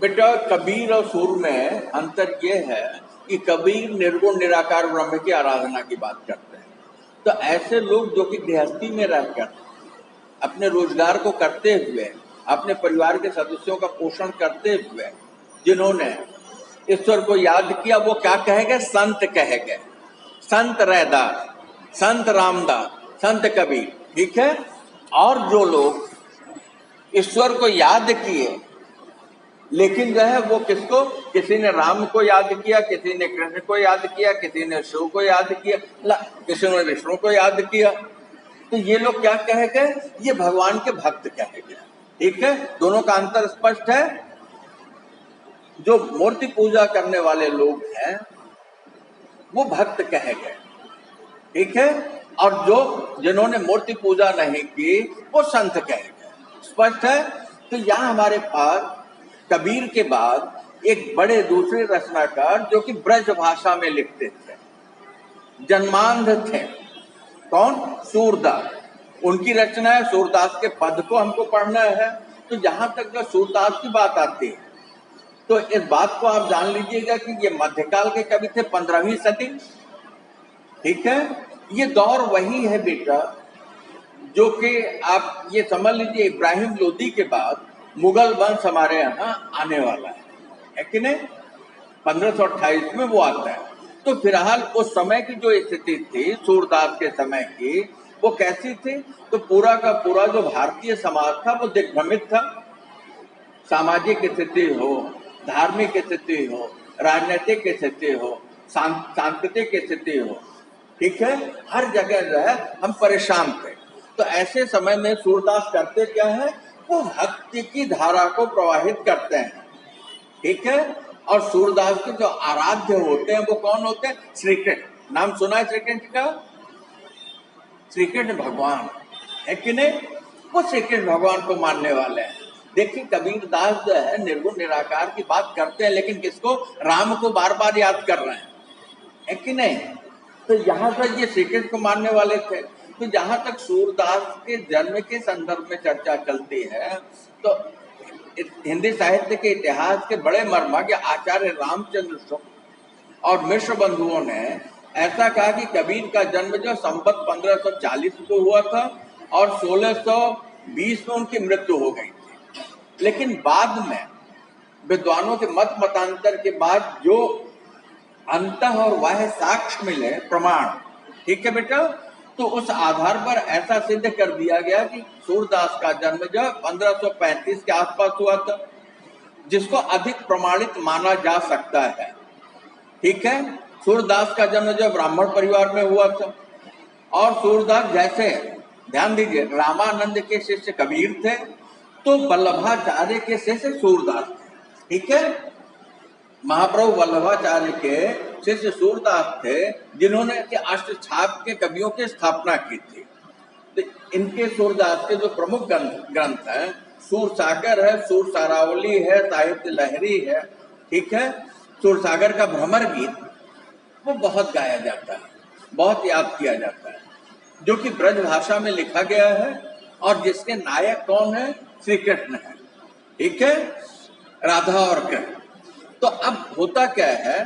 बेटा कबीर और सूर में अंतर यह है कि कबीर निर्गुण निराकार ब्रह्म की आराधना की बात करते हैं। तो ऐसे लोग जो कि गृहस्थी में रहकर अपने रोजगार को करते हुए, अपने परिवार के सदस्यों का पोषण करते हुए जिन्होंने ईश्वर को याद किया, वो क्या कहे गए? संत कहे गए। संत रैदास, संत रामदास, संत कबीर, ठीक है। और जो लोग ईश्वर को याद किए, लेकिन जो है वो किसको, किसी ने राम को याद किया, किसी ने कृष्ण को याद किया, किसी ने शिव को याद किया, किसी ने विष्णु को याद किया, तो ये लोग क्या कहे गए? ये भगवान के भक्त कहे गए। ठीक है, दोनों का अंतर स्पष्ट है। जो मूर्ति पूजा करने वाले लोग हैं वो भक्त कहे गए, ठीक है, और जो जिन्होंने मूर्ति पूजा नहीं की वो संत कहे गए। स्पष्ट है। तो यहाँ हमारे पास कबीर के बाद एक बड़े दूसरे रचनाकार जो कि ब्रज भाषा में लिखते थे, जन्मांध थे। कौन? सूरदास। उनकी रचना है। सूरदास के पद को हमको पढ़ना है। तो जहां तक जो सूरदास की बात आती है तो इस बात को आप जान लीजिएगा कि ये मध्यकाल के कवि थे, 15वीं सदी। ठीक है, ये दौर वही है बेटा जो कि आप ये समझ लीजिए इब्राहिम लोदी के बाद मुगल वंश हमारे यहाँ आने वाला है कि नहीं? 1528 में वो आता है। तो फिलहाल उस समय की जो स्थिति थी सूरदास के समय की, वो कैसी थी? तो पूरा का पूरा जो भारतीय समाज था वो दिग्भ्रमित था। सामाजिक स्थिति हो, धार्मिक स्थिति हो, राजनीतिक स्थिति हो, सांस्कृतिक स्थिति हो, ठीक है, हर जगह जो है हम परेशान थे। तो ऐसे समय में सूरदास करते क्या है? वो भक्ति की धारा को प्रवाहित करते हैं, ठीक है। और सूरदास के जो आराध्य होते हैं वो कौन होते हैं? श्री कृष्ण। नाम सुना है श्री कृष्ण का? श्री कृष्ण भगवान है कि नहीं? वो श्री कृष्ण भगवान को मानने वाले हैं। देखिए कबीरदास जो है निर्गुण निराकार की बात करते हैं, लेकिन किसको? राम को बार बार याद कर रहे हैं, है कि नहीं? तो यहाँ पर ये श्री कृष्ण को मानने वाले थे। तो जहां तक सूरदास के जन्म के संदर्भ में चर्चा चलती है तो हिंदी साहित्य के इतिहास के बड़े मर्मज्ञ आचार्य रामचंद्र शुक्ल और मिश्र बंधुओं ने ऐसा कहा कि कबीर का जन्म जो संवत 1540 को हुआ था और 1620 में उनकी मृत्यु हो गई थी। लेकिन बाद में विद्वानों के मत मतांतर के बाद जो अंतः और बाह्य साक्ष्य मिले, प्रमाण, ठीक है बेटा, तो उस आधार पर ऐसा सिद्ध कर दिया गया कि सूरदास का जन्म जो 1535 के आसपास हुआ था, जिसको अधिक प्रमाणित माना जा सकता है। ठीक है, सूरदास का जन्म जो ब्राह्मण परिवार में हुआ था और सूरदास जैसे, ध्यान दीजिए, रामानंद के शिष्य कबीर थे तो वल्लभाचार्य के शिष्य सूरदास थे। ठीक है, महाप्रभु वल्लभाचार्य के शिष्य सूरदास थे जिन्होंने अष्टछाप के कवियों की स्थापना की थी। तो इनके सूरदास के जो प्रमुख ग्रंथ हैं, सूरसागर है, सूरसारावली है, साहित्य लहरी है, ठीक है। सूरसागर का भ्रमर गीत वो बहुत गाया जाता है, बहुत याद किया जाता है, जो कि ब्रज भाषा में लिखा गया है और जिसके नायक कौन है? श्री कृष्ण है, ठीक है, राधा और कृष्ण। तो अब होता क्या है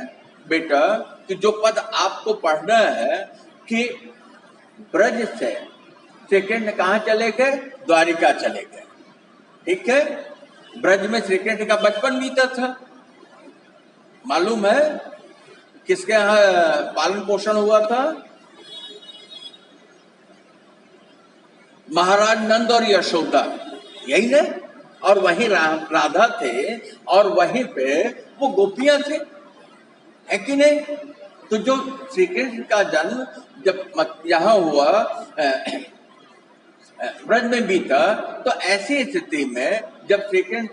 बेटा कि जो पद आपको पढ़ना है कि ब्रज से श्री कृष्ण कहाँ चले गए? द्वारिका चले गए, ठीक है। ब्रज में श्री कृष्ण का बचपन बीता था। मालूम है किसके यहाँ पालन पोषण हुआ था? महाराज नंद और यशोदा, यही ना? और वहीं राधा थे और वहीं पे वो गोपियां थे, है कि नहीं? तो जो श्री कृष्ण का जन्म जब यहाँ हुआ, ब्रज में बीता, तो ऐसी स्थिति में जब श्री कृष्ण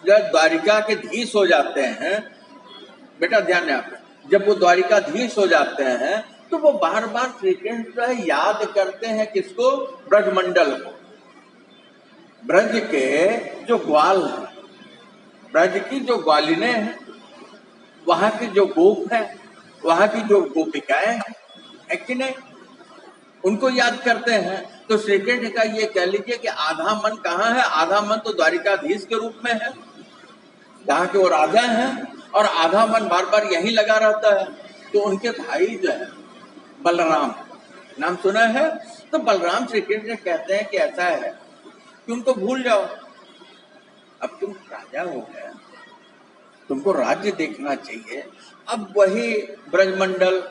जब द्वारिकाधीश हो जाते हैं, बेटा ध्यान है आप, जब वो द्वारिकाधीश हो जाते हैं तो वो बार बार श्री कृष्ण याद करते हैं किसको? ब्रजमंडल को, ब्रज के जो ग्वाल हैं, ब्रज की जो ग्वालिने हैं, वहां की जो गोप है, वहां की जो गोपिकाएं हैं, है कि नहीं? उनको याद करते हैं। तो श्री कृष्ण का ये कह लीजिए कि आधा मन कहाँ है? आधा मन तो द्वारिकाधीश के रूप में है। जहाँ के वो राजा हैं और आधा मन बार बार यहीं लगा रहता है। तो उनके भाई जो है बलराम, नाम सुना है? तो बलराम श्री कृष्ण कहते हैं कि ऐसा है कि उनको भूल जाओ, अब तुम राजा हो गए, तुमको राज्य देखना चाहिए। अब वही ब्रजमंडल,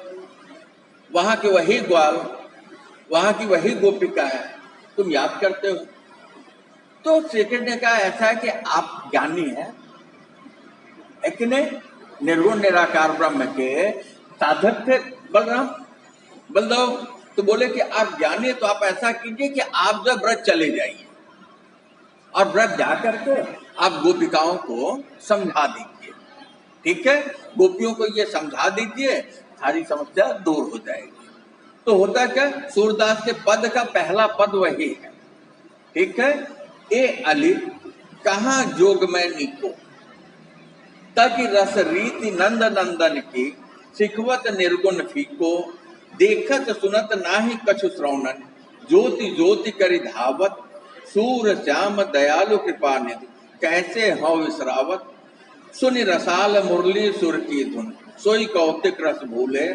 वहां के वही ग्वाल, वहां की वही गोपिका है, तुम याद करते हो। तो श्री कृष्ण ने कहा ऐसा है कि आप ज्ञानी हैं, कि नहीं, निर्गुण निराकार ब्रह्म के साधक थे बलराम, बलदेव। तो बोले कि आप ज्ञानी, तो आप ऐसा कीजिए कि आप जब व्रत चले जाइए और व्रत जा करके आप गोपिकाओं को समझा दीजिए, ठीक है, गोपियों को ये समझा दीजिए, सारी समस्या दूर हो जाएगी। तो होता क्या, सूरदास के पद का पहला पद वही है, ठीक है। ए अली कहाँ जोग में नीको, ताकि रस रीति नंद नंदन की, सिखवत निर्गुण फीको, देखत सुनत नाही कछु श्रवणन, ज्योति ज्योति करि धावत, सूर श्याम दयालु कृपा निधि, कैसे हो विसरावत, सुनि रसाल मुरली सुर की धुन, सोई कौतिक रस भूले,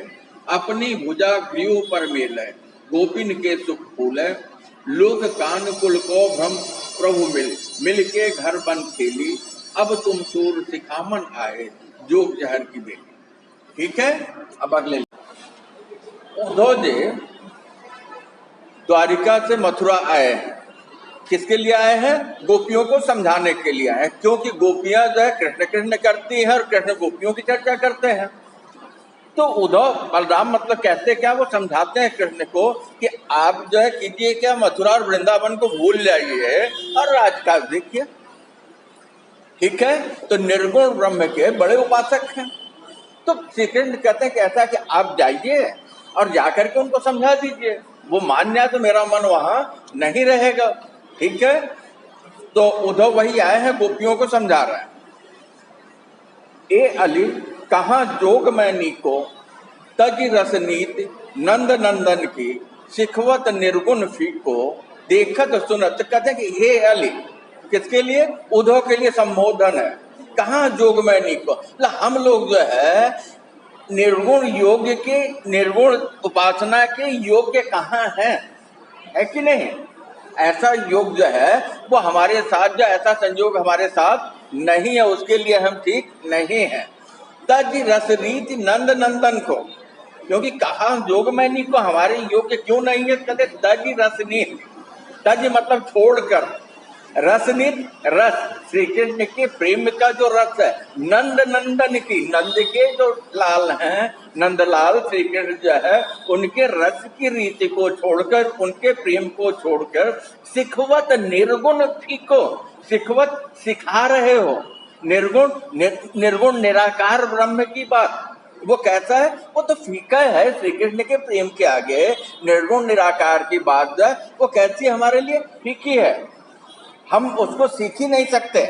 अपनी भुजा ग्रीव पर मेले, गोपिन के सुख फूले, लोक कान कुल को भ्रम प्रभु मिल के घर बन खेली, अब तुम सूर सिखामन आए, जोग जहर की बेली। ठीक है, अब अगले। उद्धव जी द्वारिका से मथुरा आए हैं, किसके लिए आए हैं? गोपियों को समझाने के लिए आए हैं, क्योंकि गोपियां जो है कृष्ण कृष्ण करती है और कृष्ण गोपियों की चर्चा करते हैं। तो उद्धव बलराम मतलब कहते क्या, वो समझाते हैं कृष्ण को कि आप जो है कीजिए क्या, मथुरा और वृंदावन को भूल जाइए और राजकाज देखिए, ठीक है। तो निर्गुण ब्रह्म के बड़े उपासक हैं। तो श्री कृष्ण कहते हैं कि ऐसा कि आप जाइए और जाकर के उनको समझा दीजिए, वो मान जाए तो मेरा मन वहां नहीं रहेगा, ठीक है। तो उद्धव वही आए हैं, गोपियों को समझा रहे हैं। ए अली कहाँ जोग में नीको, तज रसनीत नंद नंदन की, सिखवत निर्गुण फीको, देखत सुनत। कहते हैं कि हे अली, किसके लिए? उद्धव के लिए संबोधन है। कहाँ जोग में नीको, हम लोग जो है निर्गुण योग के, निर्गुण उपासना के योग्य कहाँ हैं, है कि नहीं? ऐसा योग जो है वो हमारे साथ, जो ऐसा संयोग हमारे साथ नहीं है, उसके लिए हम ठीक नहीं है। तज रस रीति नंद नंदन को, क्योंकि कहा योग में नहीं को हमारे योग्य क्यों नहीं है? कहते तज रसनीत, तज मतलब छोड़कर, रसनीत रस, श्री कृष्ण के प्रेम का जो रस है, नंद नंदन की, नंद के जो लाल हैं, नंदलाल श्री कृष्ण जो है, उनके रस की रीति को छोड़कर, उनके प्रेम को छोड़कर, सिखवत निर्गुण फीको, सिखवत सिखा रहे हो निर्गुण निर्गुण निराकार ब्रह्म की बात। वो कैसा है? वो तो फीका है श्री कृष्ण के प्रेम के आगे। निर्गुण निराकार की बात जो है वो कैसी हमारे लिए फीकी है, हम उसको सीख ही नहीं सकते।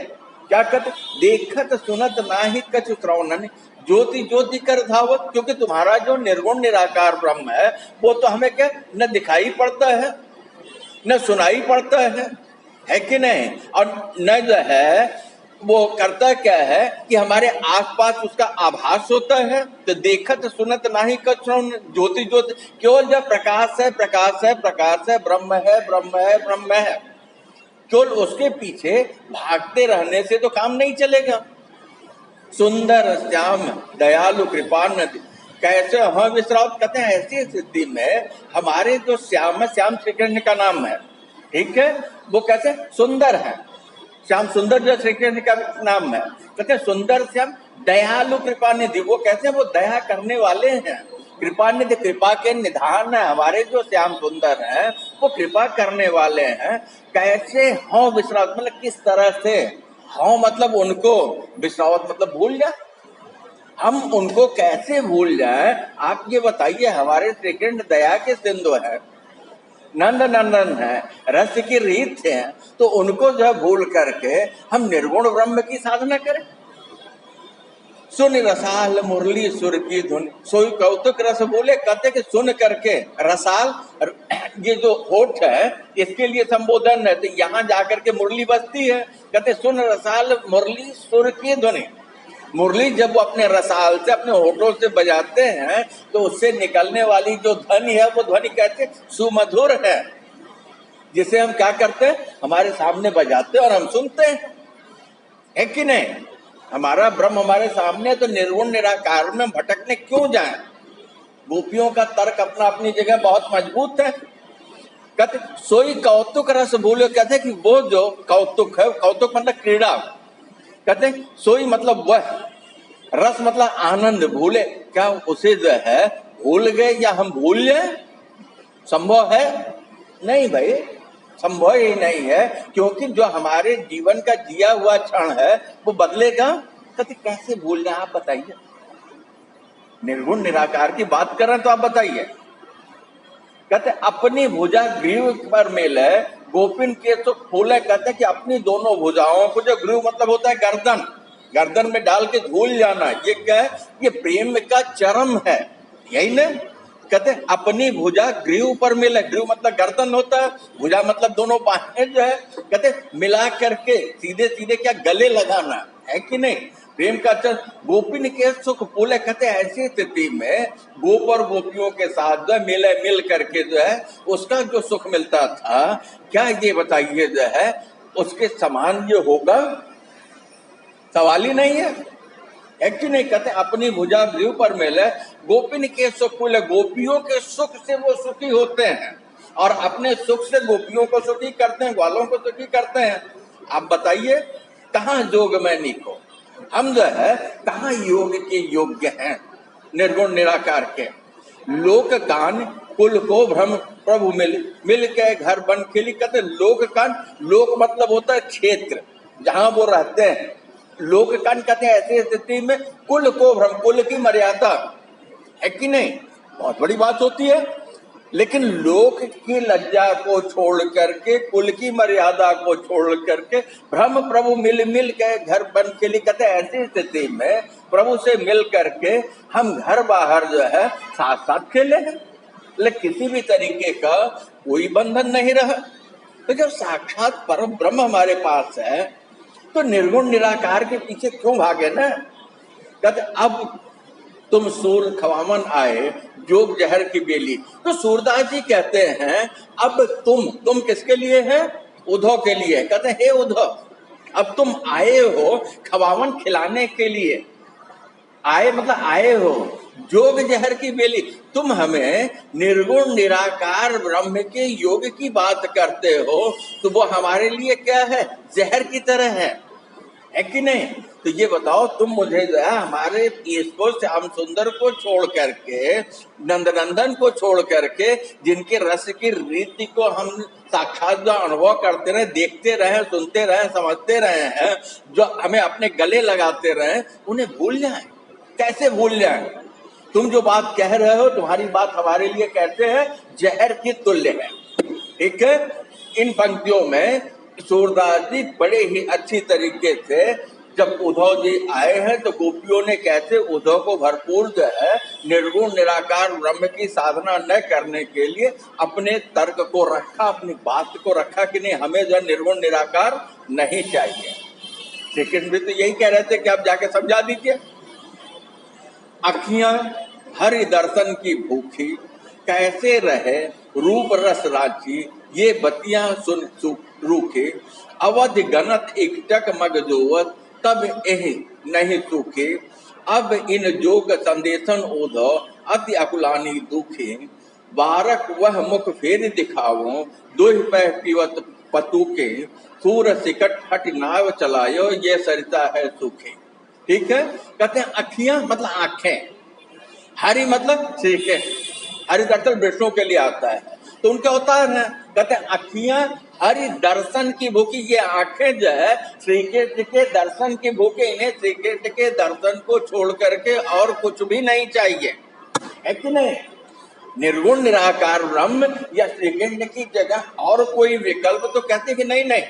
क्या कहते? देखत सुनत नाही कछु श्रवणन, ज्योति ज्योति कर धावत, क्योंकि तुम्हारा जो निर्गुण निराकार ब्रह्म है वो तो हमें क्या न दिखाई पड़ता है न सुनाई पड़ता है कि नहीं? और न जो है वो करता क्या है कि हमारे आसपास उसका आभास होता है। तो देखत सुनत नाही कछु, ज्योति ज्योति, केवल जब प्रकाश है प्रकाश है प्रकाश है, ब्रह्म है ब्रह्म है ब्रह्म है, केवल उसके पीछे भागते रहने से तो काम नहीं चलेगा। सुंदर श्याम दयालु कृपानिधि, कैसे हम विश्राम कहते हैं, ऐसी स्थिति में हमारे जो श्याम, श्याम श्री कृष्ण का नाम है, ठीक है, वो कैसे सुंदर है, श्याम सुंदर जो श्री कृष्ण का नाम है, कहते हैं सुंदर श्याम दयालु कृपानिधि, वो कैसे, वो दया करने वाले हैं, कृपानिधि, कृपा के निधान है हमारे जो श्याम सुंदर हैं, वो कृपा करने वाले हैं। कैसे हो विश्रावत, मतलब किस तरह से हो, मतलब उनको, विश्रावत मतलब भूल जाए, हम उनको कैसे भूल जाए? आप ये बताइए, हमारे श्री कृष्ण दया के सिंधु है, नंद नंदन है, रस की रीत है, तो उनको जो भूल करके हम निर्गुण ब्रह्म की साधना करें? सुन रसाल मुरली सुर की धुन, सोई कौतुक रस बोले, कहते कि सुन करके रसाल ये जो होठ है इसके लिए संबोधन है। तो यहाँ जाकर के मुरली बजती है, कहते सुन रसाल मुरली सुर की ध्वनि। मुरली जब वो अपने रसाल से, अपने होठों से बजाते हैं तो उससे निकलने वाली जो ध्वनि है वो ध्वनि कहते सुमधुर है, जिसे हम क्या करते हैं, हमारे सामने बजाते हैं और हम सुनते हैं, है कि नहीं। हमारा ब्रह्म हमारे सामने, तो निर्गुण निराकार में भटकने क्यों जाए। गोपियों का तर्क अपना अपनी जगह बहुत मजबूत है। कहते सोई कौतुक रस भूलो, कहते कि वो जो कौतुक है, कौतुक मतलब क्रीड़ा, कहते सोई मतलब वह, रस मतलब आनंद, भूले क्या उसे जो है भूल गए या हम भूल जाए, संभव है नहीं भाई, संभव ही नहीं है। क्योंकि जो हमारे जीवन का जिया हुआ क्षण है वो बदलेगा, कहते कैसे भूल जाए आप बताइए। निर्गुण निराकार की बात कर रहे हैं तो आप बताइए। कहते अपनी भुजा ग्रीव पर मेले गोपिन के तो फूले, कहते कि अपनी दोनों भुजाओं को, जो ग्रीव मतलब होता है गर्दन, गर्दन में डाल के झूल जाना, ये क्या है, ये प्रेम का चरम है, यही ना। कहते अपनी भुजा ग्रीव पर मिले, ग्रीव मतलब गर्दन होता है, भुजा मतलब दोनों बाहें जो है, कहते मिला करके सीधे सीधे क्या गले लगाना, है कि नहीं। प्रेम का चर गोपिन के सुख फूले, कहते ऐसी स्थिति में गोप और गोपियों के साथ जो मिले, मिल करके जो है उसका जो सुख मिलता था, क्या ये बताइए जो है उसके समान ये होगा, सवाल ही नहीं है कि नहीं। कहते अपनी भुजा ग्रीव पर मेले गोपिन के सुख फूले, गोपियों के सुख से वो सुखी होते हैं और अपने सुख से गोपियों को सुखी करते हैं, ग्वालों को सुखी करते हैं। आप बताइए कहाँ जोग में निको, हम जो है कहाँ योग के योग्य हैं निर्गुण निराकार के। लोक कान कुल को भ्रम प्रभु मिल के घर बन खेली, कहते लोक कान, लोक मतलब होता है क्षेत्र जहां वो रहते हैं, लोक कान कहते हैं ऐसी स्थिति में कुल को भ्रम, कुल की मर्यादा, है कि नहीं, बहुत बड़ी बात होती है। लेकिन लोक की लज्जा को छोड़ करके, कुल की मर्यादा को छोड़ करके ब्रह्म प्रभु मिल मिल के घर बन के लिए, कहते ऐसी स्थिति में प्रभु से मिल करके हम घर बाहर जो है साथ साथ खेले हैं, लेकिन किसी भी तरीके का कोई बंधन नहीं रहा। तो जब साक्षात परम ब्रह्म हमारे पास है तो निर्गुण निराकार के पीछे क्यों भागे ना। कहते अब तुम सूर खवामन आए जोग जहर की बेली, तो सूरदास जी कहते हैं अब तुम किसके लिए है, उद्धव के लिए। कहते हैं हे उद्धव, अब तुम आए हो खवामन खिलाने के लिए, आए मतलब आए हो जोग जहर की बेली, तुम हमें निर्गुण निराकार ब्रह्म के योग की बात करते हो, तो वो हमारे लिए क्या है, जहर की तरह है कि नहीं। तो ये बताओ तुम मुझे जो है हमारे इसको श्याम सुंदर को छोड़ करके, नंदनंदन को छोड़ करके, जिनके रस की रीति को हम साक्षात जो अनुभव करते रहे, देखते रहे, सुनते रहे, समझते रहे हैं, जो हमें अपने गले लगाते रहे, उन्हें भूल जाए, कैसे भूल जाए। तुम जो बात कह रहे हो, तुम्हारी बात हमारे लिए कहते हैं जहर की तुल्य है, ठीक है। इन पंक्तियों में सूरदास जी बड़े ही अच्छी तरीके से, जब उद्धव जी आए हैं तो गोपियों ने कैसे उद्धव को भरपूर जो है निर्गुण निराकार ब्रह्म की साधना न करने के लिए अपने तर्क को रखा, अपनी बात को रखा कि नहीं हमें जो निर्गुण निराकार नहीं चाहिए। श्री कृष्ण भी तो यही कह रहे थे कि आप जाके समझा दीजिए। अखियां हरि दर्शन की भूखी, कैसे रहे रूप रस रांची, ये बतियां सुन रूखे, अवध गणत एकटक मग जोवत, तब एह नहीं सूखे, अब इन जोग संदेशन ओधो, अति अकुलानी दुखे, बारक वह मुख फेर दिखावो, दुह पह पीवत पतुके, सूर सिकट हट नाव चलायो, ये सरिता है सूखे। ठीक है, कहते हैं अखियां मतलब आंखें, हरि मतलब श्री के, हरि दर्शन विष्णु के लिए आता है, तो उनका होता है ना, कहते हैं अखियां हरि दर्शन की भूखी, ये आंखें जो है श्री कृष्ण के दर्शन की भूखी, इन्हें श्री कृष्ण के दर्शन को छोड़ करके और कुछ भी नहीं चाहिए, है कि नहीं। निर्गुण निराकार ब्रह्म या श्री कृष्ण की जगह और कोई विकल्प तो कहते कि नहीं नहीं,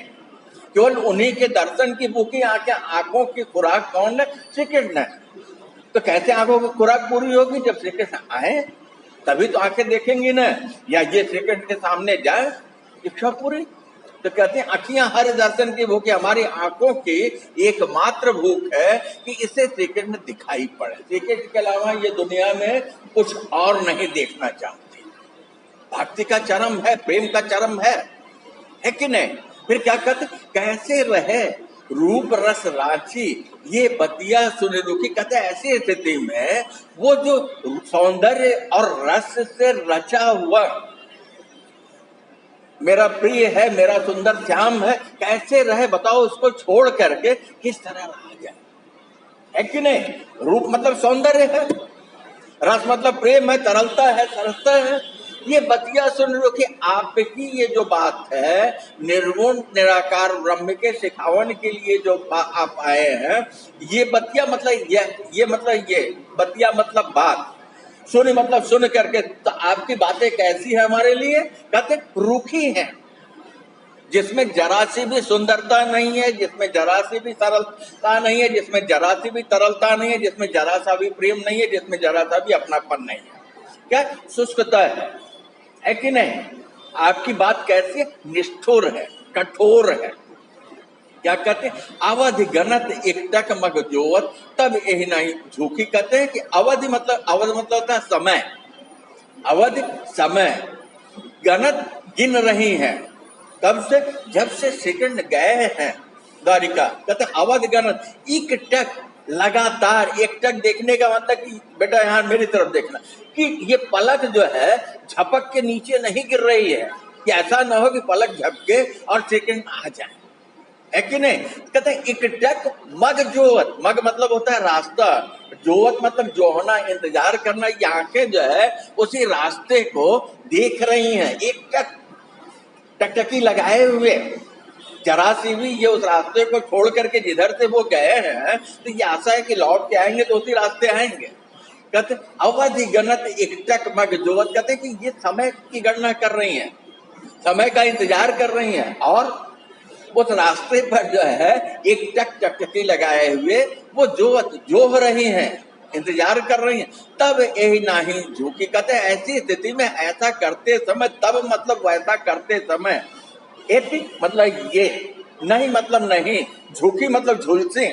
केवल उन्हीं के दर्शन की भूखी आंखें, आंखों की खुराक कौन है, श्री कृष्ण है। तो कैसे आंखों की खुराक पूरी होगी, जब श्री कृष्ण आए, तभी तो आंखें देखेंगी ना, या ये सेकंड के सामने जाए इच्छा पूरी। तो कहते हैं आंखियां हर दर्शन की भूख है, हमारी आंखों की एकमात्र भूख है कि इसे सेकंड दिखाई पड़े, सेकंड के अलावा ये दुनिया में कुछ और नहीं देखना चाहती। भक्ति का चरम है, प्रेम का चरम है कि नहीं? फिर क्या कहते, कैसे रहे रूप रस रांची ये बतिया सुन रुखी। कहते ऐसी स्थिति में वो जो सौंदर्य और रस से रचा हुआ मेरा प्रिय है, मेरा सुंदर श्याम है, कैसे रहे बताओ, उसको छोड़ करके किस तरह रहा जाए, है कि नहीं? रूप मतलब सौंदर्य है, रस मतलब प्रेम है, तरलता है, सरलता है। ये बतिया सुन लो कि आपकी ये जो बात है निर्गुण निराकार ब्रह्म के सिखावन के लिए जो आप आए हैं, ये बतिया मतलब ये मतलब ये बतिया मतलब बात, सुन मतलब सुन करके, तो आपकी बातें कैसी है हमारे लिए? कहते रूखी हैं, जिसमें जरा सी भी सुंदरता नहीं है, जिसमें जरा सी भी सरलता नहीं है, जिसमें जरा सी भी तरलता नहीं है, जिसमें जरा सा भी प्रेम नहीं है, जिसमें जरा सा भी अपनापन नहीं है। क्या शुष्कता है कि नहीं? आपकी बात कैसी है? निष्ठुर है, कठोर है। क्या कहते हैं? अवधि गणत एकटक मग जोवत तब यही नहीं झूठी। कहते हैं कि अवधि मतलब होता है समय, अवधि समय, गणत गिन रही है, कब से? जब से सेकंड गए हैं द्वारिका। कहते अवध गणत एकटक, लगातार। एकटक देखने का मतलब कि बेटा यहाँ मेरी तरफ देखना, कि ये पलक जो है झपक के नीचे नहीं गिर रही है, कि ऐसा ना हो कि पलक झपके और सेकंड आ जाए, है कि नहीं? कहते हैं एकटक मग जोवत, मग मतलब होता है रास्ता, जोवत मतलब जोहना, इंतजार करना। ये आंखें जो है उसी रास्ते को देख रही हैं, एकटक टकटकी लगाए हुए, जरा सी भी ये उस रास्ते को छोड़ करके जिधर से वो गए हैं, तो ये आशा है कि लौट के आएंगे तो उसी रास्ते आएंगे। कहते अवधि गणत एकटक मग जोवत। कहते कि ये समय की गणना कर रही हैं, समय का इंतजार कर रही हैं, और उस रास्ते पर जो है एक टकटकी लगाए हुए वो जोह रही हैं, इंतजार कर रही हैं। तब यही नहीं झूठी। कहते ऐसी स्थिति में ऐसा करते समय, तब मतलब वैसा करते समय, एति मतलब ये, नहीं मतलब नहीं, झूठी मतलब झुलसे,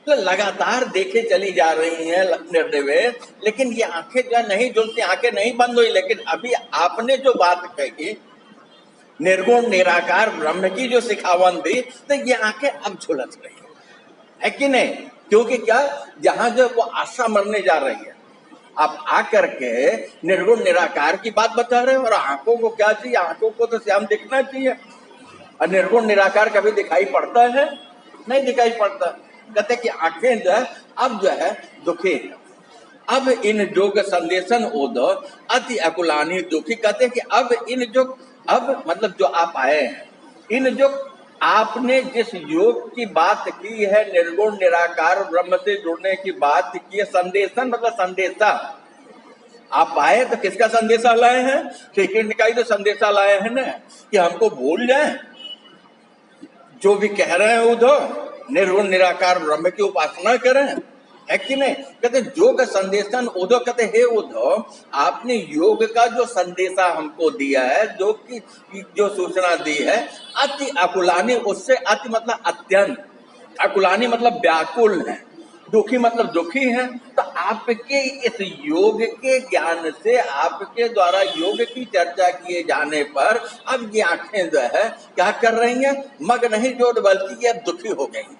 तो लगातार देखे चली जा रही हैं निर्निवेश, लेकिन ये आंखें जो नहीं झुलती, आंखें नहीं बंद हुई। लेकिन अभी आपने जो बात कही निर्गुण निराकार ब्रह्म की जो सिखावन दी, तो ये आंखें अब झुलस रही है कि नहीं? क्योंकि क्या, जहां जो वो आशा मरने जा रही है, आप आकर के निर्गुण निराकार की बात बता रहे हो, और आंखों को क्या चाहिए? आंखों को तो श्याम दिखना चाहिए, और निर्गुण निराकार कभी दिखाई पड़ता है? नहीं दिखाई पड़ता। कहते कि आंखें जो है अब जो है दुखी, अब इन जोग संदेशन ओद अति अकुलानी दुखी। कहते कि अब इन जो, अब मतलब जो आप आए हैं, इन जो आपने जिस योग की बात की है, निर्गुण निराकार ब्रह्म से जुड़ने की बात की है, संदेशन मतलब संदेशा, आप आए तो किसका संदेशा लाए हैं? सेकंड का ही तो संदेशा लाए हैं ना, कि हमको भूल जाए, जो भी कह रहे हैं उधर निर्गुण निराकार ब्रह्म की उपासना करें, है कि नहीं? कहते योग संदेशन उद्धव। कहते हे उद्धव, आपने योग का जो संदेशा हमको दिया है, जो की जो सूचना दी है, अति अकुलानी, उससे अति मतलब अत्यंत, अकुलानी मतलब व्याकुल है, दुखी मतलब दुखी है। तो आपके इस योग के ज्ञान से, आपके द्वारा योग की चर्चा किए जाने पर अब ये आंखें जो है क्या कर रही हैं? मग नहीं जोड़, बल्कि ये अब दुखी हो गई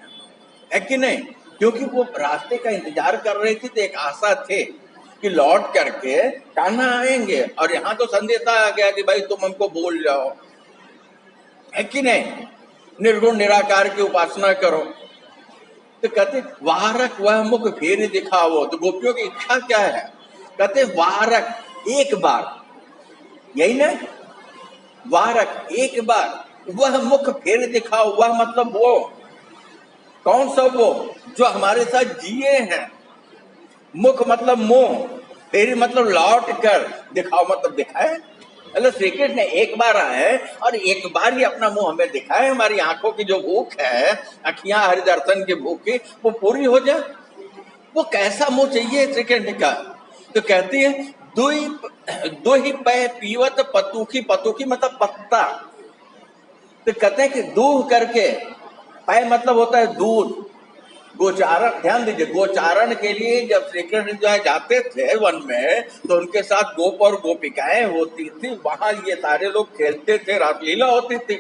है कि नहीं? क्योंकि वो रास्ते का इंतजार कर रही थी, तो एक आशा थे कि लौट करके कान्हा आएंगे, और यहाँ तो संदेशा आ गया कि भाई तुम हमको भूल जाओ, है कि नहीं? निर्गुण निराकार की उपासना करो। तो कहते वारक वह मुख फेर दिखाओ। तो गोपियों की इच्छा क्या है? कहते वारक, एक बार, यही ना, वारक एक बार, वह मुख फेर दिखाओ। वह मतलब वो, कौन सा वो? जो हमारे साथ जिए हैं। मुख मतलब मुंह, फेर मतलब लौट कर, दिखाओ मतलब दिखाए। अल्लाह श्री कृष्ण एक बार आए और एक बार ही अपना मुंह हमें दिखाए, हमारी आंखों की जो भूख है, अखियां हरि दर्शन की भूख की, वो पूरी हो जाए। वो कैसा मुंह चाहिए श्री कृष्ण का? तो कहती है दुही पै पीवत पतुखी, पतुखी मतलब पत्ता। तो कहते हैं कि दूह करके, पै मतलब होता है दूध, गोचारण, ध्यान दीजिए, गोचारण के लिए जब श्री कृष्ण जो है जाते थे वन में, तो उनके साथ गोप और गोपिकाएं होती थी, वहां ये सारे लोग खेलते थे, रासलीला होती थी।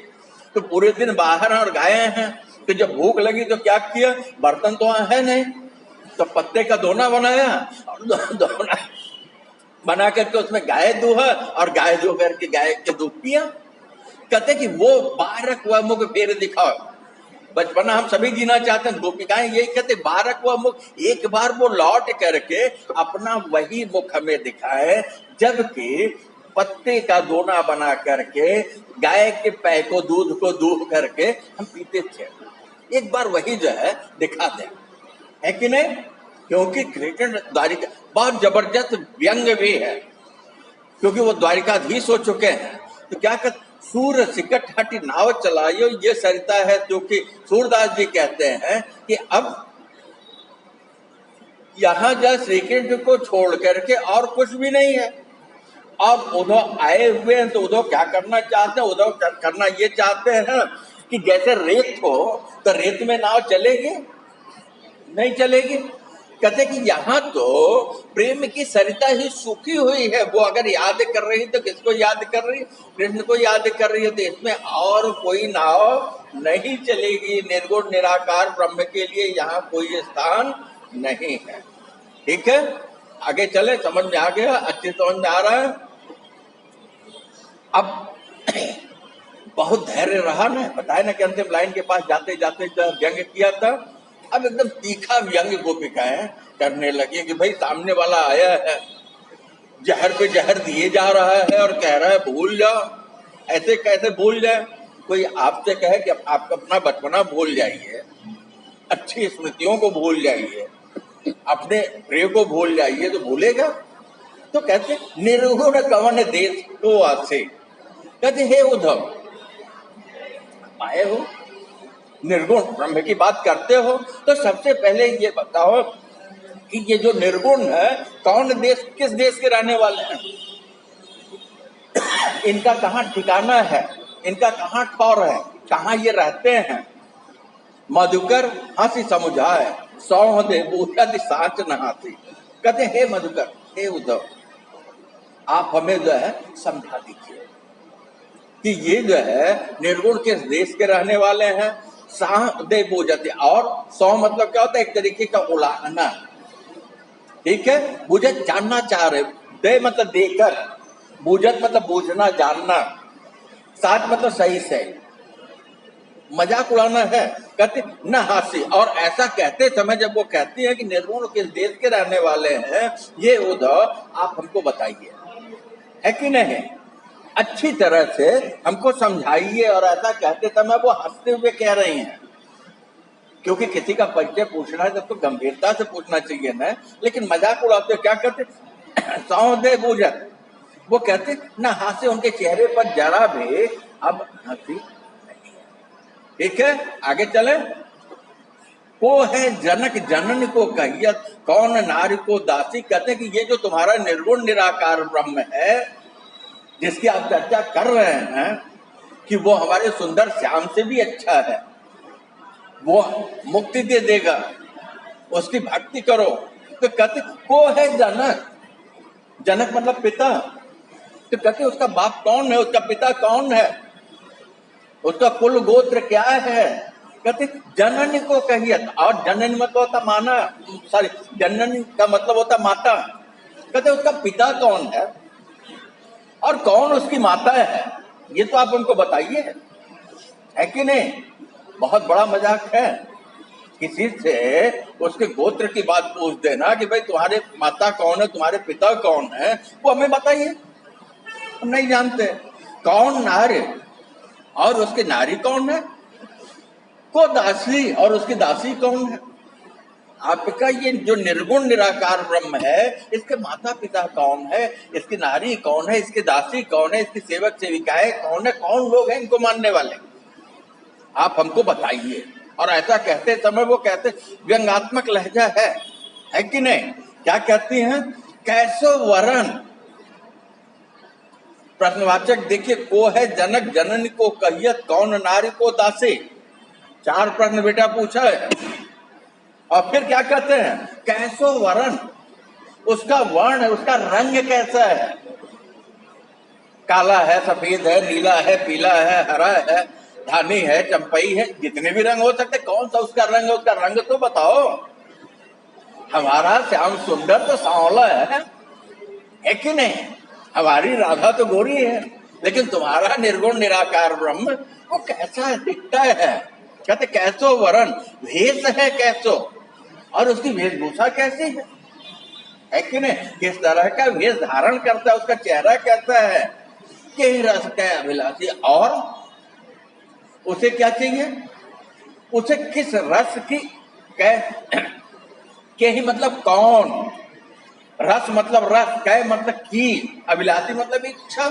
तो पूरे दिन बाहर और गए हैं, तो जब भूख लगी तो क्या किया, बर्तन तो वहां है नहीं, तो पत्ते का दोना बनाया और दोना बना करके उसमें गाय दूहा और गाय दो करके गाय के दूध पिया। कहते कि वो 12 कुआ मुख फेर दिखाओ। बचपना हम सभी जीना चाहते हैं, गोपिकाएं यही कहते 12 कुआ मुख, एक बार वो लौट करके अपना वही मुख हमें दिखाए, जबकि पत्ते का दोना बना करके गाय के पै को, दूध को दूह करके हम पीते थे। एक बार वही जो है दिखा दे, है कि नहीं? क्योंकि कृष्ण द्वारिका बहुत जबरदस्त व्यंग भी है, क्योंकि वो द्वारिकाधीश हो चुके हैं। तो क्या कहते, सूर सिकट हटी नाव चलाइयो, ये सरिता है जो कि सूरदास जी कहते हैं कि अब यहाँ जो श्री कृष्ण को छोड़ करके और कुछ भी नहीं है। अब उधर आए हुए हैं, तो उधर क्या करना चाहते हैं, उधर करना ये चाहते हैं कि जैसे रेत हो तो रेत में नाव चलेगी, नहीं चलेगी। कहते कि यहाँ तो प्रेम की सरिता ही सूखी हुई है, वो अगर याद कर रही तो किसको याद कर रही, कृष्ण को याद कर रही है, तो इसमें और कोई नाव नहीं चलेगी। निर्गुण निराकार ब्रह्म के लिए यहाँ कोई स्थान नहीं है। ठीक है, आगे चले, समझ में आ गया, अच्छे समझ में आ रहा है। अब बहुत धैर्य रहा ना, बताया ना कि अंतिम लाइन के पास जाते जाते जो व्यंग किया था। अब एकदम तीखा व्यंग गोपिकाएं करने लगी कि भाई सामने वाला आया है, जहर पे जहर दिए जा रहा है और कह रहा है भूल जाओ। ऐसे कैसे भूल जाए? कोई आपसे कहे कि आप अपना बचपना भूल जाइए, अच्छी स्मृतियों को भूल जाइए, अपने प्रिय को भूल जाइए, तो भूलेगा? तो कहते निर्गुण कवन देश को आसे, कहते हे उद्धव, आए हो निर्गुण ब्रह्म की बात करते हो, तो सबसे पहले ये बताओ कि ये जो निर्गुण है कौन देश, किस देश के रहने वाले हैं, इनका कहाँ ठिकाना है, इनका कहाँ ठौर है, कहाँ ये रहते हैं। मधुकर हंसी समुझाए, सौ दे बूझत साच नहाती। कहते हे मधुकर, हे उद्धव, आप हमें जो है समझा दीजिए कि ये जो है निर्गुण किस देश के रहने वाले हैं। साह दे बूझते, और सौ मतलब क्या होता है, एक तरीके का उलाहना। ठीक है, बूझत जानना चाह रहे, दे मतलब देकर, बूझत मतलब बूझना जानना, साथ मतलब सही से मजाक उड़ाना है। कहते न हासी, और ऐसा कहते समय जब वो कहती है कि निर्गुण किस देश के रहने वाले हैं, ये उद्धव आप हमको बताइए, है कि नहीं, अच्छी तरह से हमको समझाइए। और ऐसा कहते समय वो हंसते हुए कह रही हैं, क्योंकि किसी का परिचय पूछना है जब तो गंभीरता से पूछना चाहिए ना, लेकिन मजाक उड़ाते क्या करते, सौदे बूझत, वो कहते ना हंसे, उनके चेहरे पर जरा भी अब हंसी नहीं है। ठीक है, आगे चले। को है जनक जनन को कहियत, कौन नारी को दासी। कहते हैं कि ये जो तुम्हारा निर्गुण निराकार ब्रह्म है जिसकी आप चर्चा कर रहे हैं कि वो हमारे सुंदर श्याम से भी अच्छा है, वो मुक्ति दे देगा, उसकी भक्ति करो। तो कहते को है जनक, जनक मतलब पिता। तो कहते उसका बाप कौन है, उसका पिता कौन है, उसका कुल गोत्र क्या है। कहते जननी को कहियत, और जननी मतलब होता माना, सॉरी जननी का मतलब होता माता। कहते उसका पिता कौन है और कौन उसकी माता है, ये तो आप हमको बताइए, है कि नहीं। बहुत बड़ा मजाक है, किसी से उसके गोत्र की बात पूछ देना कि भाई तुम्हारे माता कौन है, तुम्हारे पिता कौन है, वो हमें बताइए, हम नहीं जानते। कौन नारी, और उसकी नारी कौन है, को दासी, और उसकी दासी कौन है। आपका ये जो निर्गुण निराकार ब्रह्म है, इसके माता पिता कौन है, इसकी नारी कौन है, इसकी दासी कौन है, इसकी सेवक सेविकाएं कौन है, कौन लोग हैं इनको मानने वाले, आप हमको बताइए। और ऐसा कहते समय वो कहते व्यंगात्मक लहजा है कि नहीं। क्या कहती हैं, कैसो वरण, प्रश्नवाचक देखिए, को है जनक जननी को कहियत, कौन नारी को दासी। 4 प्रश्न बेटा पूछा है। और फिर क्या कहते हैं, कैसो वरण, उसका वर्ण, उसका रंग कैसा है। काला है, सफेद है, नीला है, पीला है, हरा है, धानी है, चंपई है, जितने भी रंग हो सकते, कौन सा उसका रंग है, उसका रंग तो बताओ। हमारा श्याम सुंदर तो सांवला है कि नहीं। हमारी राधा तो गोरी है, लेकिन तुम्हारा निर्गुण निराकार ब्रह्म वो कैसा दिखता है। कहते कैसो वरण, भेष है कैसो, और उसकी वेशभूषा कैसी है कि नहीं। किस तरह का वेश धारण करता है, उसका चेहरा कैसा है। के रस का अभिलाषी, और उसे क्या चाहिए, उसे किस रस की के ही मतलब कौन, रस मतलब रस, कै मतलब की, अभिलाषी मतलब इच्छा,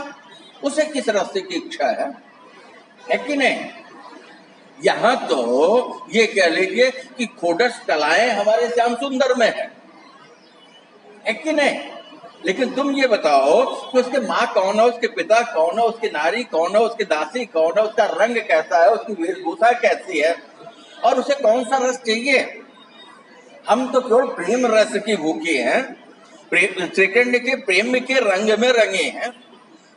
उसे किस रस की इच्छा है कि नहीं। यहां तो ये कह लीजिए कि खोडस कलाएं हमारे श्याम सुंदर में है कि नहीं। लेकिन तुम ये बताओ कि उसके माँ कौन है, उसके पिता कौन है, उसकी नारी कौन है, उसकी दासी कौन है, उसका रंग कैसा है, उसकी वेशभूषा कैसी है, और उसे कौन सा रस चाहिए। हम तो केवल प्रेम रस की भूखे हैं, श्री कृष्ण के प्रेम के रंग में रंगे हैं,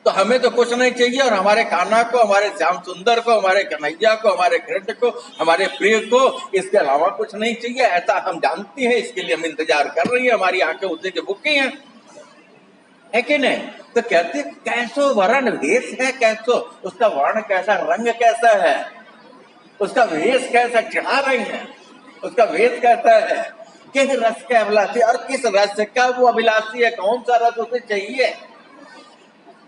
तो हमें तो कुछ नहीं चाहिए। और हमारे कान्हा को, हमारे श्याम सुंदर को, हमारे कन्हैया को, हमारे कृष्ण को, हमारे प्रिय को इसके अलावा कुछ नहीं चाहिए, ऐसा हम जानते हैं। इसके लिए हम इंतजार कर रही हैं, हमारी आंखें उसी के भूखी हैं, है कि नहीं। तो कहते कैसो वर्ण, वेश है कैसो, उसका वर्ण कैसा, रंग कैसा है, उसका वेश कैसा, चढ़ा रही है, उसका वेश कैसा है, किस रस का अभिलाषी, और किस रस का वो अभिलाषी है, कौन सा रस उसे चाहिए।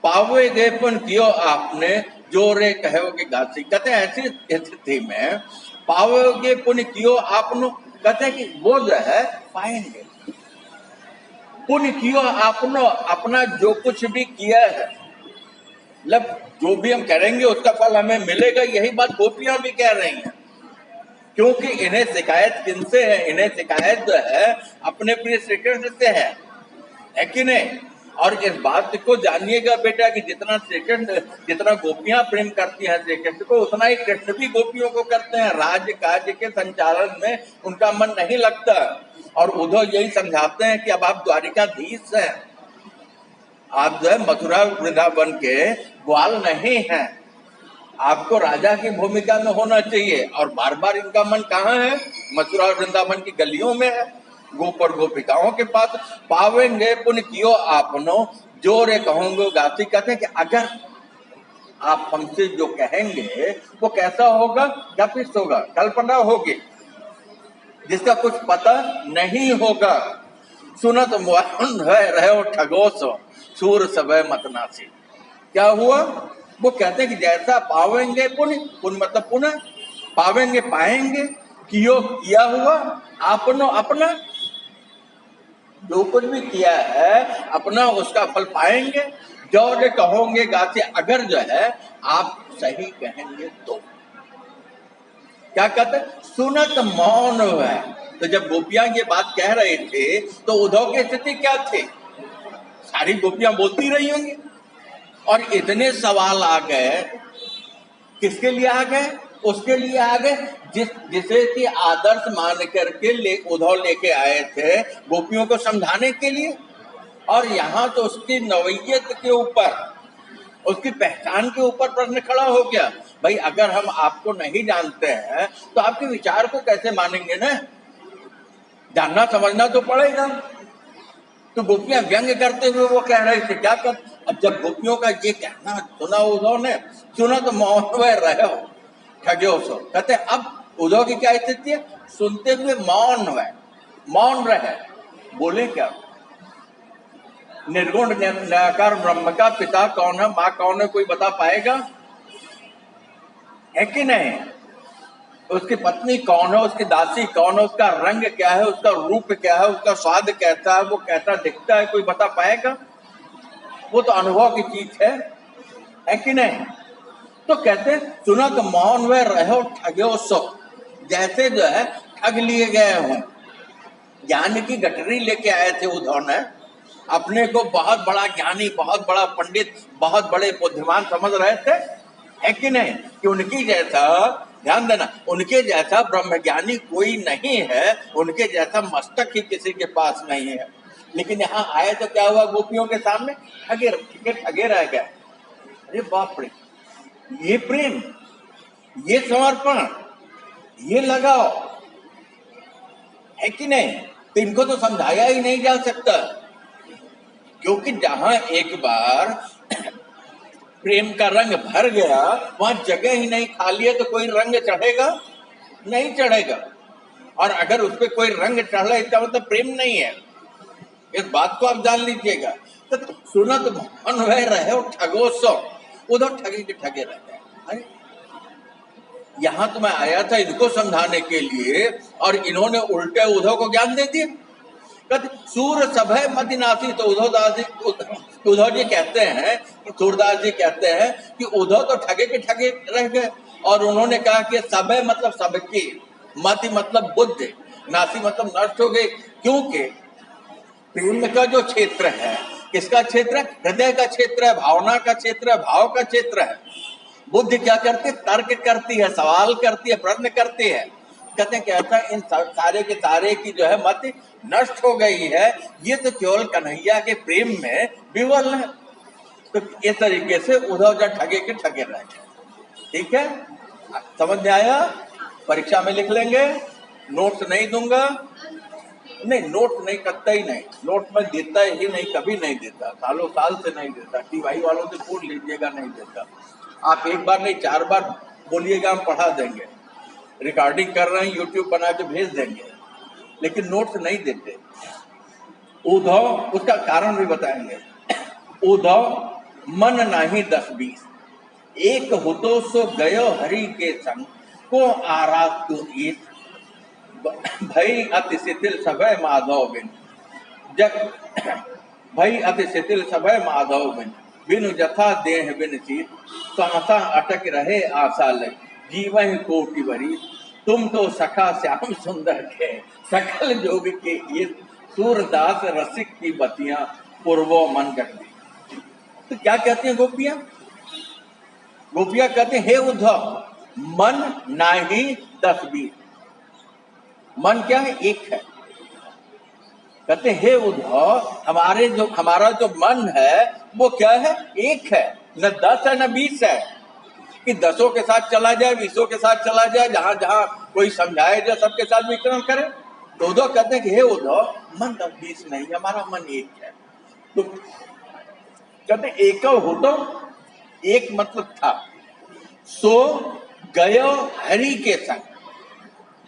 पावे पुन कियो आपने, जोरे कहोगे गासी। कहते हैं ऐसी स्थिति में पाओगे पुण्य कियो आपनो, कहते हैं कि वो जो है पाएंगे। पुण्य कियो आपनो, अपना जो कुछ भी किया है, मतलब जो भी हम करेंगे उसका फल हमें मिलेगा। यही बात गोपियां भी कह रही हैं, क्योंकि इन्हें शिकायत किनसे है, इन्हें शिकायत जो है अपने प्रिय श्री कृष्ण से है कि नहीं। और इस बात को जानिएगा बेटा कि जितना श्री कृष्ण, जितना गोपियां प्रेम करती हैं श्री कृष्ण को, उतना ही कृष्ण भी गोपियों को करते हैं। राज्य कार्य के संचालन में उनका मन नहीं लगता। और उद्धव यही समझाते हैं कि अब आप द्वारिकाधीश हैं, आप जो है मथुरा वृंदावन के ग्वाल नहीं हैं, आपको राजा की भूमिका में होना चाहिए। और बार बार इनका मन कहाँ है, मथुरा वृंदावन की गलियों में है, गोपर गोपिकाओं के पास। पावेंगे पुण्य कियो आपनो, जो रे कहूंगे गाती। कहते हैं कि अगर आप हमसे जो कहेंगे वो कैसा होगा, गपिस होगा, कल्पना होगी, जिसका कुछ पता नहीं होगा। सुनत मोहन रहे ठगोस, सूर सबे मतनासी। क्या हुआ, वो कहते हैं कि जैसा पावेंगे पुण्य, पुण्य मतलब पुनः, पावेंगे पाएंगे, कियो किया हुआ, आपनो अपना, जो कुछ भी किया है अपना उसका फल पाएंगे। जो कहोगे गाते, अगर जो है आप सही कहेंगे तो। क्या कहते, सुनत मौन है। तो जब गोपियां ये बात कह रहे थे तो उद्धव की स्थिति क्या थी, सारी गोपियां बोलती रही होंगी। और इतने सवाल आ गए, किसके लिए आ गए, उसके लिए आ गए जिसे कि आदर्श मान करके उद्धव लेके आए थे गोपियों को समझाने के लिए। और यहाँ तो उसकी नवैयत के ऊपर, उसकी पहचान के ऊपर प्रश्न खड़ा हो गया। भाई अगर हम आपको नहीं जानते हैं तो आपके विचार को कैसे मानेंगे ना, जानना समझना तो पड़ेगा। तो गोपियां व्यंग करते हुए वो कह रहे थे, क्या कर, अब जब गोपियों का ये कहना सुना उद्धव ने, सुना तो मौन में रहो ठगो सो। कहते अब उद्धव की क्या स्थिति है, सुनते हुए मौन रहे, बोले क्या। निर्गुण निराकार ब्रह्म का पिता कौन है, माँ कौन है, कोई बता पाएगा, है कि नहीं। उसकी पत्नी कौन है, उसकी दासी कौन है, उसका रंग क्या है, उसका रूप क्या है, उसका स्वाद कैसा है, वो कैसा दिखता है, कोई बता पाएगा। वो तो अनुभव की चीज है कि नहीं। तो कहते सुना तो मौन व रहो ठगो सो, जैसे जो है ठग लिए गए हों। ज्ञान की गठरी लेके आए थे उद्धव ने, अपने को बहुत बड़ा ज्ञानी, बहुत बड़ा पंडित, बहुत बड़े बुद्धिमान समझ रहे थे, है कि नहीं? कि उनकी जैसा, ध्यान देना, उनके जैसा ब्रह्मज्ञानी कोई नहीं है, उनके जैसा मस्तक ही किसी के पास नहीं है। लेकिन यहाँ आए तो क्या हुआ? गोपियों के सामने ठगे रह गए। अरे बाप रे, ये प्रेम, ये समर्पण, ये लगाओ, है कि नहीं? तो इनको तो समझाया ही नहीं जा सकता, क्योंकि जहां एक बार प्रेम का रंग भर गया, वहां जगह ही नहीं खाली है, तो कोई रंग चढ़ेगा? नहीं चढ़ेगा। और अगर उस पर कोई रंग चढ़ रहा है, इसका मतलब प्रेम नहीं है। इस बात को आप जान लीजिएगा। तो सुनत मन वह रहे हो ठगो सो, उधर ठगे के ठगे रह गए। यहां तो मैं आया था इनको समझाने के लिए, और इन्होंने उल्टे उद्धव को ज्ञान दे दिया। कहते सूर सभय मदिनासी। तो उद्धव जी कहते हैं, सूरदास जी कहते हैं कि उद्धव तो ठगे के ठगे रह गए। और उन्होंने कहा कि सभय मतलब सबकी, मति मतलब बुद्धि, नासी मतलब नष्ट हो गई। क्योंकि प्रेम का जो क्षेत्र है, किसका क्षेत्र है? हृदय का क्षेत्र है, भावना का क्षेत्र है, भाव का क्षेत्र है। बुद्धि क्या करती है? तर्क करती है, सवाल करती है, प्रश्न करती है। कहते हैं कहता इन सारे के सारे की जो है मति नष्ट हो गई है, ये तो केवल कन्हैया के प्रेम में विवल है। तो इस तरीके से उद्धव जब ठगे के ठगे रह गए। ठीक है, समझ में आया? परीक्षा में लिख लेंगे, नोट्स नहीं दूंगा। नहीं, नोट नहीं करता ही नहीं, नोट में देता ही नहीं, कभी नहीं देता, सालों साल से नहीं देता। टीवाई वालों से पूछ लीजिएगा, नहीं देता। आप एक बार नहीं 4 बार बोलिएगा, हम पढ़ा देंगे। रिकॉर्डिंग कर रहे हैं, यूट्यूब बना के भेज देंगे, लेकिन नोट्स नहीं देते। उद्धव, उसका कारण भी बताएंगे। उद्धव मन नहीं 10-20, एक होतो सो गयो हरि के संग, को आराध तू एक, भई अति शिथिल सभय माधव बिन, भई अति शिथिल सभय माधव बिन, बिनु जथा देह बिन चीत, सहसा अटक रहे आशा लग, जीवन कोटि भरी, तुम तो सखा श्याम सुंदर के, सकल जोग के ये, सूरदास रसिक की बतियां पूर्वो मन करती। तो क्या कहती हैं गोपियां? गोपियां कहते हैं, हे उद्धव, मन नाही 10-20। मन क्या है? एक है। कहते हे उद्धव, हमारा जो मन है वो क्या है? एक है, न 10 है न 20 है कि 10 के साथ चला जाए, 20 के साथ चला जाए, जहां जहां कोई समझाए जो सबके साथ विचरण करे। तो उद्धव कहते हैं कि हे उद्धव, मन 10-20 नहीं, हमारा मन एक है। तो कहते एक हो तो एक मतलब था, सो गयो हरि के संग,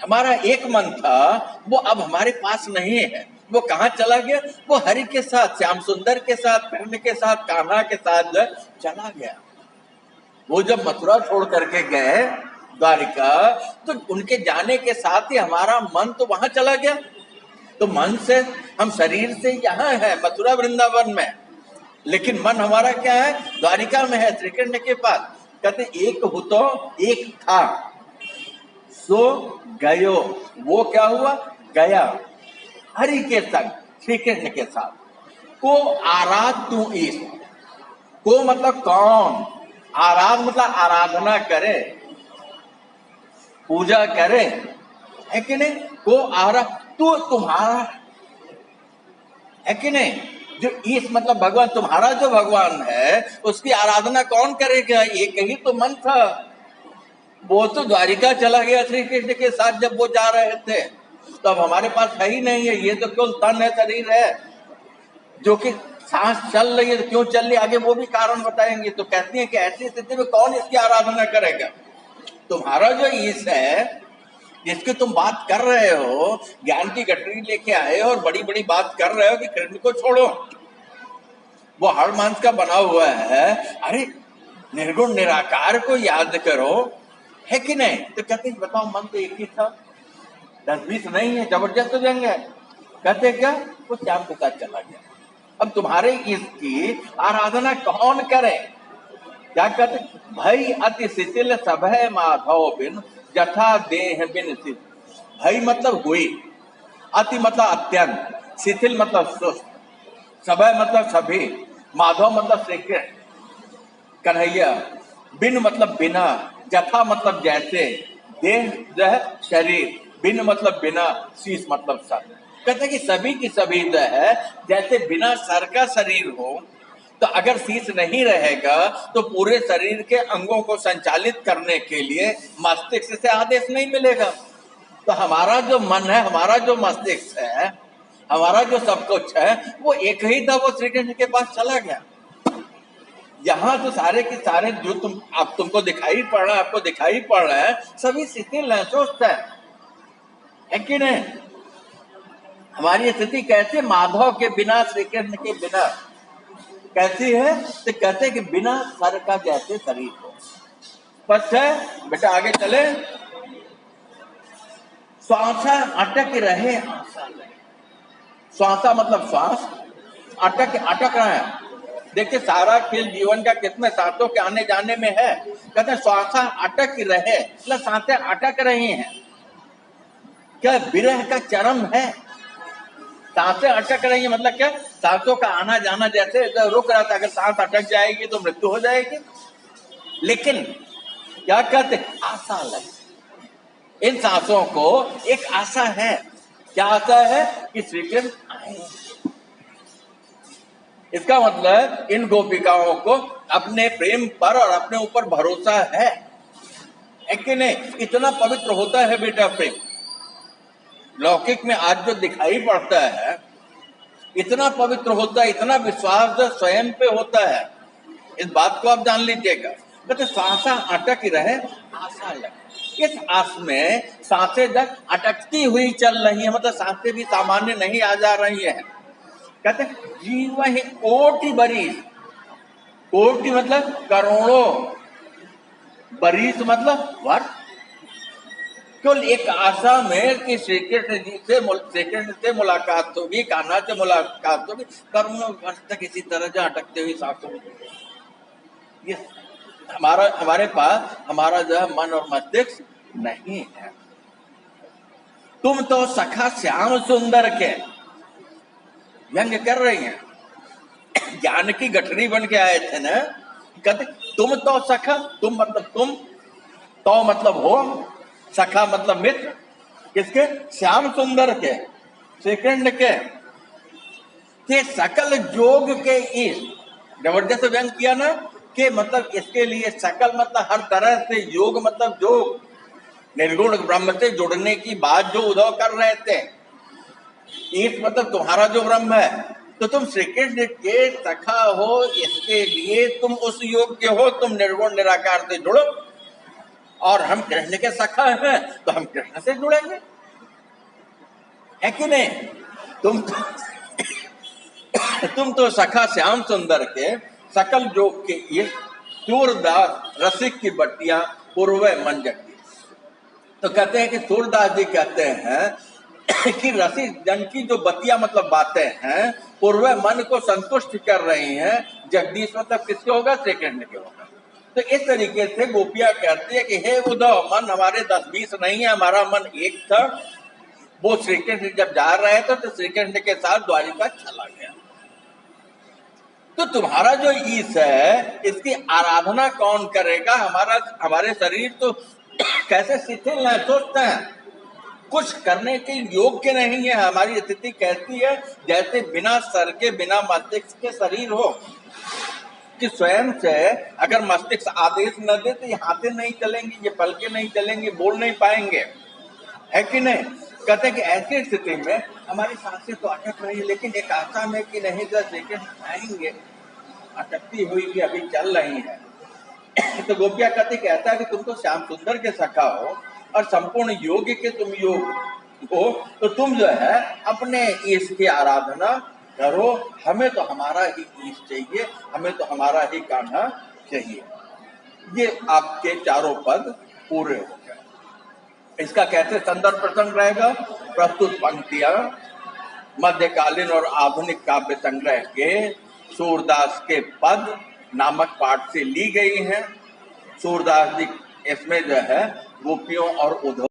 हमारा एक मन था, वो अब हमारे पास नहीं है। वो कहाँ चला गया? वो हरि के साथ, श्याम सुंदर के साथ, कृष्ण के साथ, कान्हा के साथ चला गया। वो जब मथुरा छोड़ करके गए द्वारिका, तो उनके जाने के साथ ही हमारा मन तो वहां चला गया। तो मन से, हम शरीर से यहाँ है मथुरा वृंदावन में, लेकिन मन हमारा क्या है? द्वारिका में है, श्री कृष्ण के पास। कहते एक हो तो एक था, सो गयो, वो क्या हुआ? गया हरि के संग, श्री कृष्ण के साथ। को आराध तू ईश, को मतलब कौन, आराध मतलब आराधना करे, पूजा करे, है कि नहीं? को आराध, तू तुम्हारा, है कि नहीं? जो ईश मतलब भगवान, तुम्हारा जो भगवान है उसकी आराधना कौन करेगा? एक ही तो मन था। वो तो द्वारिका चला गया श्री कृष्ण के साथ जब वो जा रहे थे, तो अब हमारे पास है ही नहीं है। ये तो केवल तन है, शरीर है, जो कि सांस चल रही है। तो क्यों चल रही है, आगे वो भी कारण बताएंगे। तो कहती है कि ऐसी स्थिति में कौन इसकी आराधना करेगा? तुम्हारा जो ईश है, जिसकी तुम बात कर रहे हो, ज्ञान की गठरी लेके आए हो और बड़ी बड़ी बात कर रहे हो कि कृष्ण को छोड़ो, वो हाड़ मांस का बना हुआ है। अरे निर्गुण निराकार को याद करो, है कि नहीं? तो कहते हैं बताओ, मन तो एक ही था, 10-20 नहीं है, जबरदस्त हो जाएंगे। कहते क्या? वो श्याम के साथ चला गया। अब तुम्हारे इसकी आराधना कौन करे? क्या कहते? भई अति शिथिल सभय माधव बिन, जथा देह बिन शिथिल। भई मतलब हुई, अति मतलब अत्यंत, शिथिल मतलब सुस्त, सबय मतलब सभी, माधव मतलब श्री कृष्ण, कन्हैया, बिन मतलब बिना, जथा मतलब जैसे, देह जो है शरीर, बिन मतलब बिना, शीश मतलब सर। कहते हैं कि सभी की सभी जो है जैसे बिना सर का शरीर हो, तो अगर शीश नहीं रहेगा तो पूरे शरीर के अंगों को संचालित करने के लिए मस्तिष्क से आदेश नहीं मिलेगा। तो हमारा जो मन है, हमारा जो मस्तिष्क है, हमारा जो सब कुछ है, वो एक ही था, वो श्री कृष्ण के पास चला गया। यहाँ तो सारे के सारे जो तुमको दिखाई पड़ रहा है, आपको दिखाई पड़ रहा है, सभी शिथिल है, सुस्त है कि नहीं? हमारी स्थिति कैसे माधव के बिना, श्री कृष्ण के बिना कैसी है? तो कहते हैं कि बिना सर का जैसे शरीर हो। स्पष्ट है बेटा? आगे चले। श्वासा अटक रहे आशा लगे। श्वासा मतलब श्वास, अटक रहे हैं। देखिए सारा खेल जीवन का कितने सांसों के आने जाने में है। कहते हैं श्वासा अटक रहे, मतलब सांसें अटक रही हैं। क्या विरह का चरम है? सांसें अटक रही है मतलब क्या? सांसों का आना जाना जैसे रुक रहा था, अगर सांस अटक जाएगी तो मृत्यु हो जाएगी। लेकिन क्या कहते, आशा लगे। इन सांसों को एक आशा है। क्या आशा है? कि श्री कृष्ण आए। इसका मतलब इन गोपिकाओं को अपने प्रेम पर और अपने ऊपर भरोसा है कि नहीं? इतना पवित्र होता है बेटा प्रेम। लौकिक में आज जो दिखाई पड़ता है इतना पवित्र होता है, इतना विश्वास जो स्वयं पे होता है, इस बात को आप जान लीजिएगा। तो सांसा अटक रहे आशा लगे। इस आस में सांसें जब अटकती हुई चल रही है, मतलब सांसें भी सामान्य नहीं आ जा रही है। कहते जीव ही कोटि बरिस, कोटि मतलब करोड़ों, बरिस मतलब वर्ष, केवल एक आशा में कि श्री कृष्ण से मुलाकात होगी, कान्हा से मुलाकात होगी, करोड़ों वर्ष तक इसी तरह जो अटकते हुए सांसों। ये हमारे पास हमारा जो है मन और मस्तिष्क नहीं है। तुम तो सखा श्याम सुंदर के व्यंग कर रही हैं, ज्ञान की गठरी बन के आए थे ना। कहते तुम तो सखा, तुम मतलब तुम, तो मतलब हो, सखा मतलब मित्र, किसके? श्याम सुंदर के, श्री कृष्ण के सकल जोग के इस, जबरदस्त व्यंग किया ना कि मतलब इसके लिए सकल मतलब हर तरह से, योग मतलब जोग, निर्गुण ब्रह्म से जुड़ने की बात जो उद्धव कर रहे थे। ईश मतलब तुम्हारा जो ब्रह्म है, तो तुम श्री कृष्ण के सखा हो, इसके लिए तुम उस योग के हो, तुम निर्गुण निराकार से जुड़ो। और हम कृष्ण के सखा हैं तो हम कृष्ण से जुड़ेंगे, है कि नहीं? तुम तो सखा श्याम सुंदर के सकल जोग के ये सूरदास रसिक की बट्टियां पूर्व मन जगती। तो कहते हैं कि सूरदास जी कहते हैं कि रसिक जन की जो बतिया मतलब बातें हैं, पूर्व मन को संतुष्ट कर रही हैं। जगदीश मतलब किसके होगा? श्री कृष्ण के होगा। तो इस तरीके से गोपियां कहती है कि हे उद्धव, मन हमारे 10-20 नहीं है, हमारा मन एक था। वो श्री कृष्ण जब जा रहे थे तो श्री कृष्ण के साथ द्वारिका चला गया। तो तुम्हारा जो ईश है, इसकी आराधना कौन करेगा? हमारे शरीर तो कैसे शिथिल है, सुस्त है, कुछ करने के योग्य नहीं है। हमारी स्थिति कैसी है? जैसे बिना सर के, बिना मस्तिष्क के शरीर हो, कि स्वयं से अगर मस्तिष्क आदेश न दे तो ये हाथे नहीं चलेंगे, ये पलके नहीं चलेंगे, बोल नहीं पाएंगे, है कि नहीं? कहते हैं कि ऐसी स्थिति में हमारी सांसें तो अटक रही है, लेकिन एक आशा में कि नहीं 10 सेकंड आएंगे, अटकती हुई भी अभी चल रही है। तो गोपिया कहते कि ऐसा है कि तुम तो श्याम सुंदर के सखा हो और संपूर्ण योग के तुम योग हो, तो तुम जो है अपने ईश की आराधना करो। हमें तो हमारा ही ईश चाहिए, हमें तो हमारा ही कान्हा चाहिए। ये आपके चारों पद पूरे हो गए। इसका कैसे संदर्भ प्रसंग रहेगा? प्रस्तुत पंक्तियां मध्यकालीन और आधुनिक काव्य संग्रह के सूरदास के पद नामक पाठ से ली गई हैं। सूरदास जी इसमें जो है गोपियों और उद्धव